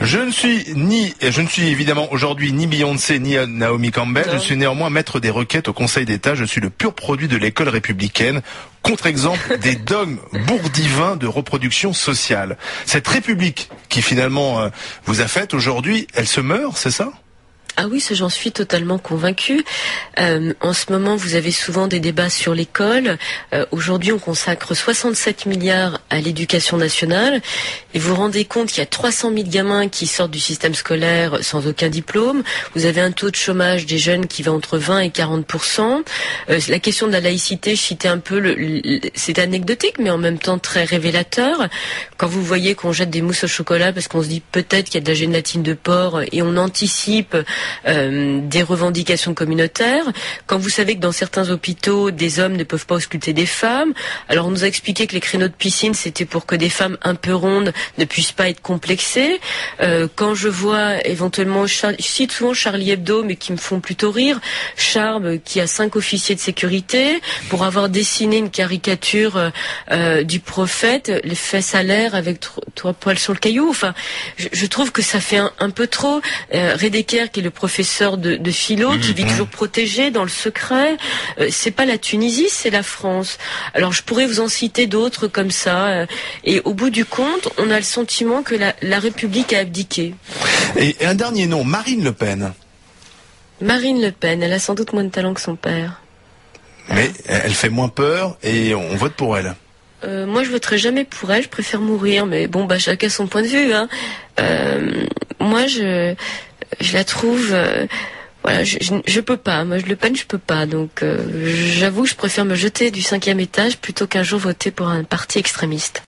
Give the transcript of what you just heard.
Je ne suis évidemment aujourd'hui ni Beyoncé ni Naomi Campbell. Je suis néanmoins maître des requêtes au Conseil d'État. Je suis le pur produit de l'école républicaine. Contre-exemple des dogmes bourdivains de reproduction sociale. Cette république qui finalement vous a faite aujourd'hui, elle se meurt, c'est ça ? Ah oui, ça j'en suis totalement convaincue. En ce moment, vous avez souvent des débats sur l'école. Aujourd'hui, on consacre 67 milliards à l'éducation nationale. Et vous vous rendez compte qu'il y a 300 000 gamins qui sortent du système scolaire sans aucun diplôme. Vous avez un taux de chômage des jeunes qui va entre 20 et 40%. La question de la laïcité, je citais un peu, c'est anecdotique, mais en même temps très révélateur. Quand vous voyez qu'on jette des mousses au chocolat parce qu'on se dit peut-être qu'il y a de la gélatine de porc et on anticipe des revendications communautaires, quand vous savez que dans certains hôpitaux, des hommes ne peuvent pas ausculter des femmes. Alors on nous a expliqué que les créneaux de piscine, c'était pour que des femmes un peu rondes ne puissent pas être complexées. Quand je vois éventuellement, je cite souvent Charlie Hebdo, mais qui me font plutôt rire, Charb qui a 5 officiers de sécurité pour avoir dessiné une caricature du prophète, les fesses à l'air avec 3 poils sur le caillou. Enfin, je trouve que ça fait un peu trop. Redeker, qui est le professeur de philo, qui vit toujours protégé dans le secret. C'est pas la Tunisie, c'est la France. Alors je pourrais vous en citer d'autres comme ça. Et au bout du compte, on a le sentiment que la République a abdiqué. Et un dernier nom, Marine Le Pen. Marine Le Pen, elle a sans doute moins de talent que son père. Mais elle fait moins peur et on vote pour elle. Moi, je voterai jamais pour elle, je préfère mourir. Mais bon, chacun son point de vue. Hein. Moi, je la trouve... voilà, je peux pas. Moi, Le Pen, je peux pas. Donc, j'avoue, je préfère me jeter du 5e étage plutôt qu'un jour voter pour un parti extrémiste.